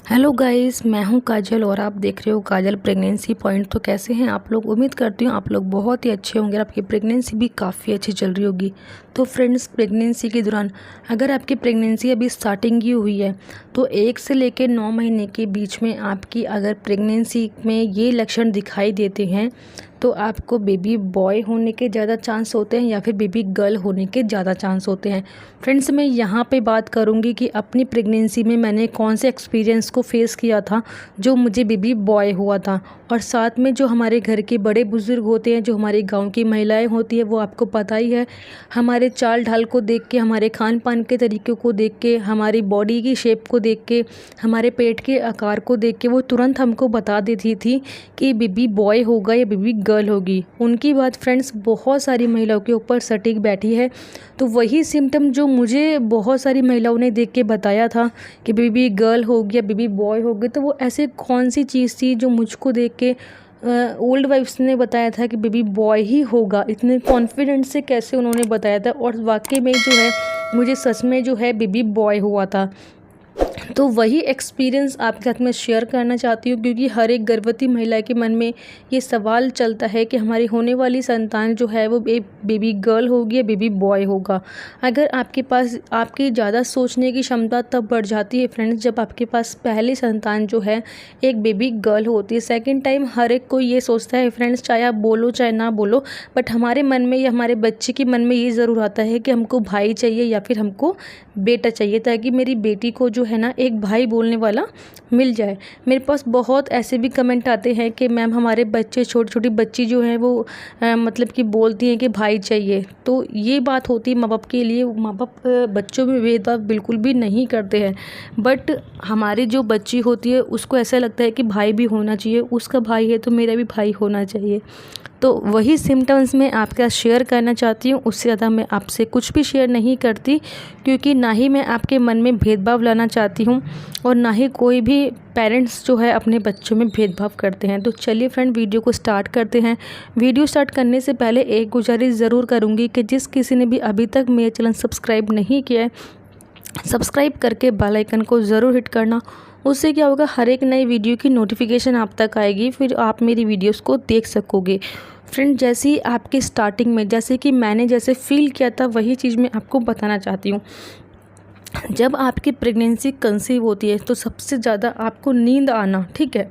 Hello guys, मैं हूं काजल और आप देख रहे हो काजल प्रेगनेंसी पॉइंट। तो कैसे हैं आप लोग? उम्मीद करती हूँ आप लोग बहुत ही अच्छे होंगे और आपकी प्रेगनेंसी भी काफ़ी अच्छी चल रही होगी। तो फ्रेंड्स, प्रेगनेंसी के दौरान अगर आपकी प्रेगनेंसी अभी स्टार्टिंग ही हुई है तो 1 से लेकर 9 महीने के बीच में आपकी अगर प्रेगनेंसी में ये लक्षण दिखाई देते हैं तो आपको बेबी बॉय होने के ज़्यादा चांस होते हैं या फिर बेबी गर्ल होने के ज़्यादा चांस होते हैं। फ्रेंड्स, मैं यहाँ पे बात करूँगी कि अपनी प्रेगनेंसी में मैंने कौन से एक्सपीरियंस को फेस किया था जो मुझे बेबी बॉय हुआ था, और साथ में जो हमारे घर के बड़े बुज़ुर्ग होते हैं, जो हमारे गांव की महिलाएं होती है, वो आपको पता ही है, हमारे चाल ढाल को देख के, हमारे खान पान के तरीक़ों को देख के, हमारी बॉडी की शेप को देख के, हमारे पेट के आकार को देख के वो तुरंत हमको बता देती थी कि बेबी बॉय होगा या बेबी गर्ल होगी। उनकी बात फ्रेंड्स बहुत सारी महिलाओं के ऊपर सटीक बैठी है। तो वही सिम्टम जो मुझे बहुत सारी महिलाओं ने देख के बताया था कि बेबी गर्ल होगी या बेबी बॉय होगी, तो वो ऐसे कौन सी चीज़ थी जो मुझको देख के ओल्ड वाइफ्स ने बताया था कि बेबी बॉय ही होगा। इतने कॉन्फिडेंस से कैसे उन्होंने बताया था, और वाकई में जो है मुझे सच में जो है बेबी बॉय हुआ था। तो वही एक्सपीरियंस आपके साथ में शेयर करना चाहती हूँ, क्योंकि हर एक गर्भवती महिला के मन में ये सवाल चलता है कि हमारी होने वाली संतान जो है वो बेबी गर्ल होगी या बेबी बॉय होगा। अगर आपके पास आपकी ज़्यादा सोचने की क्षमता तब बढ़ जाती है फ्रेंड्स जब आपके पास पहली संतान जो है एक बेबी गर्ल होती है। सेकेंड टाइम हर एक कोई ये सोचता है फ्रेंड्स, चाहे आप बोलो चाहे ना बोलो, बट हमारे मन में या हमारे बच्चे के मन में ये ज़रूर आता है कि हमको भाई चाहिए या फिर हमको बेटा चाहिए, ताकि मेरी बेटी को जो है ना एक भाई बोलने वाला मिल जाए। मेरे पास बहुत ऐसे भी कमेंट आते हैं कि मैम हमारे बच्चे छोटी छोटी बच्ची जो हैं वो मतलब कि बोलती हैं कि भाई चाहिए। तो ये बात होती है माँ बाप के लिए। माँ बाप बच्चों में भेदभाव बिल्कुल भी नहीं करते हैं, बट हमारी जो बच्ची होती है उसको ऐसा लगता है कि भाई भी होना चाहिए, उसका भाई है तो मेरा भी भाई होना चाहिए। तो वही सिम्टम्स मैं आपके साथ शेयर करना चाहती हूँ, उससे ज़्यादा मैं आपसे कुछ भी शेयर नहीं करती, क्योंकि ना ही मैं आपके मन में भेदभाव लाना चाहती हूँ और ना ही कोई भी पेरेंट्स जो है अपने बच्चों में भेदभाव करते हैं। तो चलिए फ्रेंड, वीडियो को स्टार्ट करते हैं। वीडियो स्टार्ट करने से पहले एक गुजारिश ज़रूर करूँगी कि जिस किसी ने भी अभी तक मेरा चैनल सब्सक्राइब नहीं किया है, सब्सक्राइब करके बेल आइकन को ज़रूर हिट करना। उससे क्या होगा, हर एक नई वीडियो की नोटिफिकेशन आप तक आएगी, फिर आप मेरी वीडियोस को देख सकोगे। फ्रेंड, जैसे ही आपके स्टार्टिंग में जैसे कि मैंने जैसे फील किया था वही चीज़ मैं आपको बताना चाहती हूँ। जब आपकी प्रेगनेंसी कंसीव होती है तो सबसे ज़्यादा आपको नींद आना, ठीक है,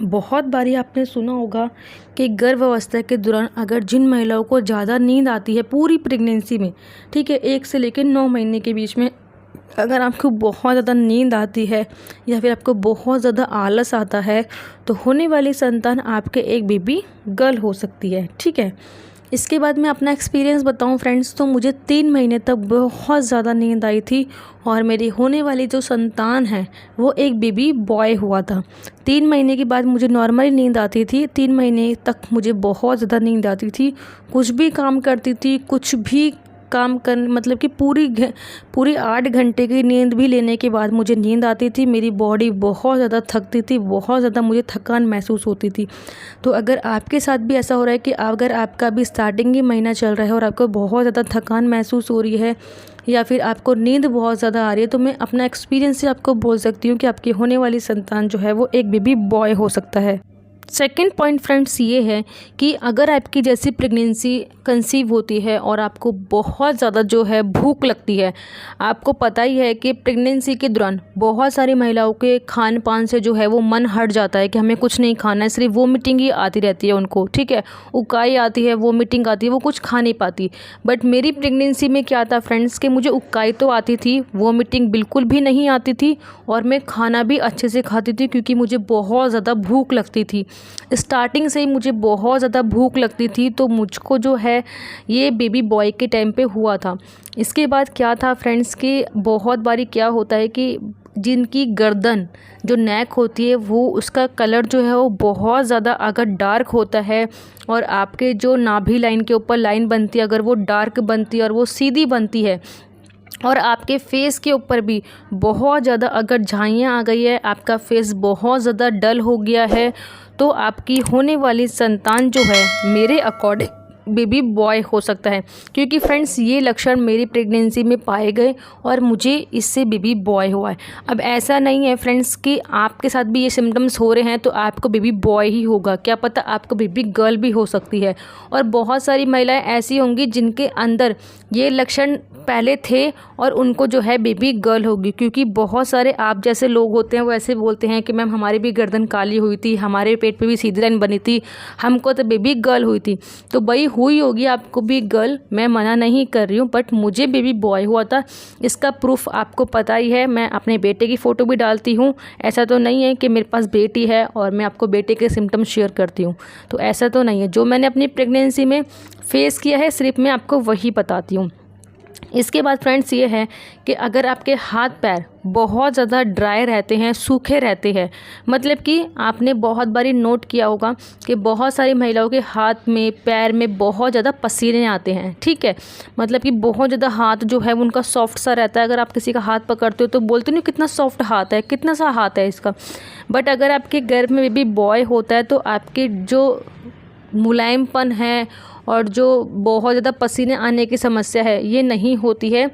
बहुत बारी आपने सुना होगा कि गर्भ अवस्था के दौरान अगर जिन महिलाओं को ज़्यादा नींद आती है पूरी प्रेगनेंसी में, ठीक है, 1 से लेकर 9 महीने के बीच में, अगर आपको बहुत ज़्यादा नींद आती है या फिर आपको बहुत ज़्यादा आलस आता है तो होने वाली संतान आपके एक बेबी गर्ल हो सकती है, ठीक है। इसके बाद मैं अपना एक्सपीरियंस बताऊं फ्रेंड्स, तो मुझे 3 महीने तक बहुत ज़्यादा नींद आई थी और मेरी होने वाली जो संतान है वो एक बेबी बॉय हुआ था। 3 महीने के बाद मुझे नॉर्मली नींद आती थी। 3 महीने तक मुझे बहुत ज़्यादा नींद आती थी, कुछ भी काम करती थी, कुछ भी काम कर मतलब कि पूरी 8 घंटे की नींद भी लेने के बाद मुझे नींद आती थी। मेरी बॉडी बहुत ज़्यादा थकती थी, बहुत ज़्यादा मुझे थकान महसूस होती थी। तो अगर आपके साथ भी ऐसा हो रहा है कि अगर आपका भी स्टार्टिंग ही महीना चल रहा है और आपको बहुत ज़्यादा थकान महसूस हो रही है या फिर आपको नींद बहुत ज़्यादा आ रही है, तो मैं अपना एक्सपीरियंस से आपको बोल सकती हूँ कि आपकी होने वाली संतान जो है वो एक बेबी बॉय हो सकता है। सेकेंड पॉइंट फ्रेंड्स ये है कि अगर आपकी जैसी प्रेगनेंसी कंसीव होती है और आपको बहुत ज़्यादा जो है भूख लगती है, आपको पता ही है कि प्रेगनेंसी के दौरान बहुत सारी महिलाओं के खान पान से जो है वो मन हट जाता है कि हमें कुछ नहीं खाना है, सिर्फ वोमिटिंग ही आती रहती है उनको, ठीक है, उकाई आती है, वोमिटिंग आती है, वो कुछ खा नहीं पाती। बट मेरी प्रेगनेंसी में क्या था फ्रेंड्स कि मुझे उकाई तो आती थी, वोमिटिंग बिल्कुल भी नहीं आती थी और मैं खाना भी अच्छे से खाती थी क्योंकि मुझे बहुत ज़्यादा भूख लगती थी। स्टार्टिंग से ही मुझे बहुत ज़्यादा भूख लगती थी, तो मुझको जो है ये बेबी बॉय के टाइम पे हुआ था। इसके बाद क्या था फ्रेंड्स कि बहुत बारी क्या होता है कि जिनकी गर्दन जो नेक होती है वो उसका कलर जो है वो बहुत ज़्यादा अगर डार्क होता है और आपके जो नाभि लाइन के ऊपर लाइन बनती है अगर वो डार्क बनती है और वो सीधी बनती है और आपके फेस के ऊपर भी बहुत ज़्यादा अगर झाइयाँ आ गई है, आपका फेस बहुत ज़्यादा डल हो गया है, तो आपकी होने वाली संतान जो है मेरे अकॉर्डिंग बेबी बॉय हो सकता है, क्योंकि फ्रेंड्स ये लक्षण मेरी प्रेगनेंसी में पाए गए और मुझे इससे बेबी बॉय हुआ है। अब ऐसा नहीं है फ्रेंड्स कि आपके साथ भी ये सिम्टम्स हो रहे हैं तो आपको बेबी बॉय ही होगा, क्या पता आपको बेबी गर्ल भी हो सकती है। और बहुत सारी महिलाएं ऐसी होंगी जिनके अंदर ये लक्षण पहले थे और उनको जो है बेबी गर्ल होगी, क्योंकि बहुत सारे आप जैसे लोग होते हैं वो ऐसे बोलते हैं कि मैम हमारी भी गर्दन काली हुई थी, हमारे पेट पे भी सीधी लाइन बनी थी, हमको तो बेबी गर्ल हुई थी। तो भाई हुई होगी आपको भी गर्ल, मैं मना नहीं कर रही हूँ, बट मुझे बेबी बॉय हुआ था। इसका प्रूफ आपको पता ही है, मैं अपने बेटे की फ़ोटो भी डालती हूँ। ऐसा तो नहीं है कि मेरे पास बेटी है और मैं आपको बेटे के सिम्टम्स शेयर करती हूँ, तो ऐसा तो नहीं है। जो मैंने अपनी प्रेगनेंसी में फेस किया है सिर्फ मैं आपको वही बताती हूँ। इसके बाद फ्रेंड्स ये है कि अगर आपके हाथ पैर बहुत ज़्यादा ड्राई रहते हैं, सूखे रहते हैं, मतलब कि आपने बहुत बारी नोट किया होगा कि बहुत सारी महिलाओं के हाथ में पैर में बहुत ज़्यादा पसीने आते हैं, ठीक है, मतलब कि बहुत ज़्यादा हाथ जो है उनका सॉफ्ट सा रहता है। अगर आप किसी का हाथ पकड़ते हो तो बोलते नहीं कितना सॉफ्ट हाथ है, कितना सा हाथ है इसका। बट अगर आपके गर्भ में बेबी बॉय होता है तो आपके जो मुलायमपन है और जो बहुत ज़्यादा पसीने आने की समस्या है ये नहीं होती है,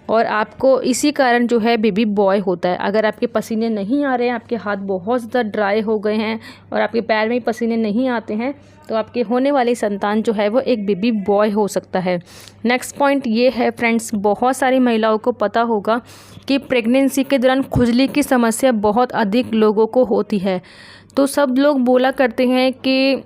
और आपको इसी कारण जो है बेबी बॉय होता है। अगर आपके पसीने नहीं आ रहे हैं, आपके हाथ बहुत ज़्यादा ड्राई हो गए हैं और आपके पैर में पसीने नहीं आते हैं, तो आपके होने वाली संतान जो है वो एक बेबी बॉय हो सकता है। नेक्स्ट पॉइंट ये है फ्रेंड्स, बहुत सारी महिलाओं को पता होगा कि प्रेगनेंसी के दौरान खुजली की समस्या बहुत अधिक लोगों को होती है। तो सब लोग बोला करते हैं कि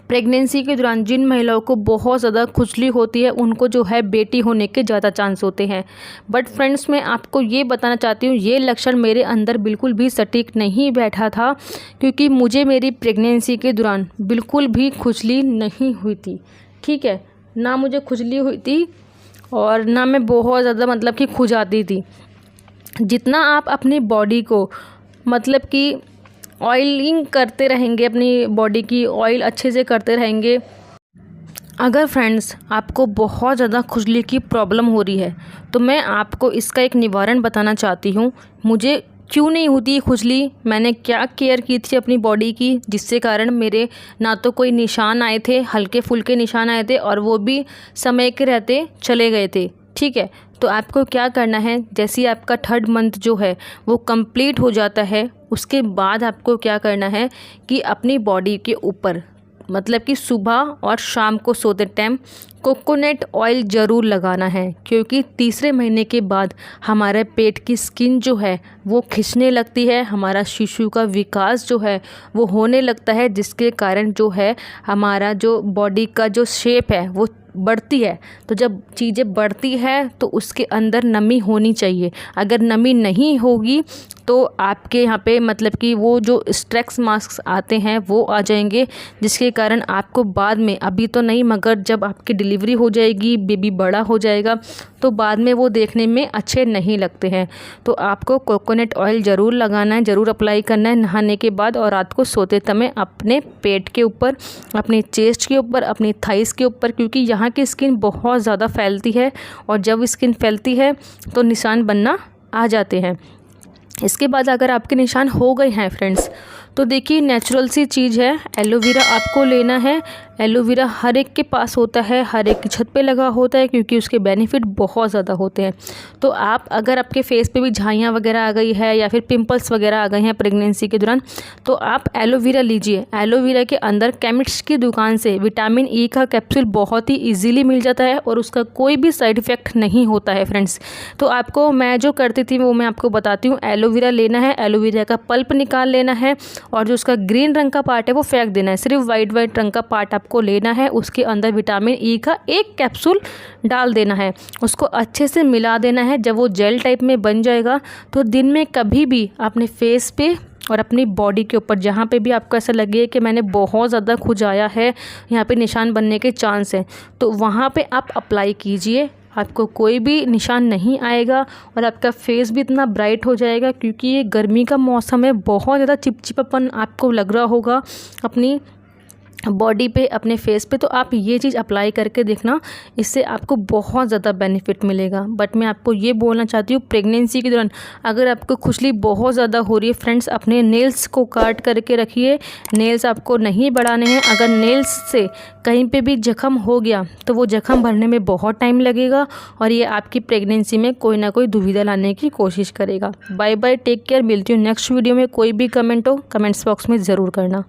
प्रेगनेंसी के दौरान जिन महिलाओं को बहुत ज़्यादा खुजली होती है उनको जो है बेटी होने के ज़्यादा चांस होते हैं। बट फ्रेंड्स मैं आपको ये बताना चाहती हूँ ये लक्षण मेरे अंदर बिल्कुल भी सटीक नहीं बैठा था, क्योंकि मुझे मेरी प्रेगनेंसी के दौरान बिल्कुल भी खुजली नहीं हुई थी, ठीक है, ना मुझे खुजली हुई थी और ना मैं बहुत ज़्यादा मतलब कि खुजाती थी। जितना आप अपनी बॉडी को मतलब कि ऑयलिंग करते रहेंगे, अपनी बॉडी की ऑयल अच्छे से करते रहेंगे। अगर फ्रेंड्स आपको बहुत ज़्यादा खुजली की प्रॉब्लम हो रही है तो मैं आपको इसका एक निवारण बताना चाहती हूँ। मुझे क्यों नहीं होती खुजली, मैंने क्या केयर की थी अपनी बॉडी की जिससे कारण मेरे ना तो कोई निशान आए थे, हल्के फुल्के निशान आए थे और वो भी समय के रहते चले गए थे, ठीक है। तो आपको क्या करना है, जैसे ही आपका 3rd मंथ जो है वो कंप्लीट हो जाता है उसके बाद आपको क्या करना है कि अपनी बॉडी के ऊपर मतलब कि सुबह और शाम को सोते टाइम कोकोनट ऑयल ज़रूर लगाना है, क्योंकि 3रे महीने के बाद हमारे पेट की स्किन जो है वो खिंचने लगती है, हमारा शिशु का विकास जो है वो होने लगता है, जिसके कारण जो है हमारा जो बॉडी का जो शेप है वो बढ़ती है। तो जब चीज़ें बढ़ती है तो उसके अंदर नमी होनी चाहिए, अगर नमी नहीं होगी तो आपके यहाँ पे मतलब कि वो जो स्ट्रेस मार्क्स आते हैं वो आ जाएंगे, जिसके कारण आपको बाद में, अभी तो नहीं मगर जब आपकी डिलीवरी हो जाएगी, बेबी बड़ा हो जाएगा तो बाद में वो देखने में अच्छे नहीं लगते हैं। तो आपको कोकोनट ऑयल ज़रूर लगाना है, ज़रूर अप्लाई करना है नहाने के बाद और रात को सोते समय अपने पेट के ऊपर, अपने चेस्ट के ऊपर, अपनी थाइस के ऊपर, क्योंकि यहाँ की स्किन बहुत ज़्यादा फैलती है और जब स्किन फैलती है तो निशान बनना आ जाते हैं। इसके बाद अगर आपके निशान हो गए हैं फ्रेंड्स तो देखिए नेचुरल सी चीज़ है, एलोवेरा आपको लेना है। एलोवेरा हर एक के पास होता है, हर एक की छत पे लगा होता है, क्योंकि उसके बेनिफिट बहुत ज़्यादा होते हैं। तो आप अगर आपके फेस पे भी झाइयाँ वगैरह आ गई है या फिर पिंपल्स वगैरह आ गए हैं प्रेगनेंसी के दौरान, तो आप एलोवेरा लीजिए। एलोवेरा के अंदर केमिस्ट की दुकान से विटामिन ई का कैप्सूल बहुत ही ईजीली मिल जाता है और उसका कोई भी साइड इफ़ेक्ट नहीं होता है फ्रेंड्स। तो आपको मैं जो करती थी वो मैं आपको बताती हूँ। एलोवेरा लेना है, एलोवेरा का पल्प निकाल लेना है और जो उसका ग्रीन रंग का पार्ट है वो फेंक देना है, सिर्फ वाइट रंग का पार्ट आपको लेना है। उसके अंदर विटामिन ई का एक कैप्सूल डाल देना है, उसको अच्छे से मिला देना है। जब वो जेल टाइप में बन जाएगा तो दिन में कभी भी अपने फेस पे और अपनी बॉडी के ऊपर जहाँ पे भी आपको ऐसा लगे कि मैंने बहुत ज़्यादा खुजाया है, यहाँ पे निशान बनने के चांस हैं, तो वहाँ पे आप अप्लाई कीजिए। आपको कोई भी निशान नहीं आएगा और आपका फेस भी इतना ब्राइट हो जाएगा, क्योंकि ये गर्मी का मौसम है, बहुत ज़्यादा चिपचिपापन आपको लग रहा होगा अपनी बॉडी पे, अपने फेस पे। तो आप ये चीज़ अप्लाई करके देखना, इससे आपको बहुत ज़्यादा बेनिफिट मिलेगा। बट मैं आपको ये बोलना चाहती हूँ, प्रेगनेंसी के दौरान अगर आपको खुजली बहुत ज़्यादा हो रही है फ्रेंड्स, अपने नेल्स को काट करके रखिए। नेल्स आपको नहीं बढ़ाने हैं। अगर नेल्स से कहीं पे भी जख्म हो गया तो वो जख्म भरने में बहुत टाइम लगेगा और ये आपकी प्रेगनेंसी में कोई ना कोई दुविधा लाने की कोशिश करेगा। Bye bye, take care. मिलती हूँ नेक्स्ट वीडियो में। कोई भी कमेंट हो कमेंट्स बॉक्स में ज़रूर करना।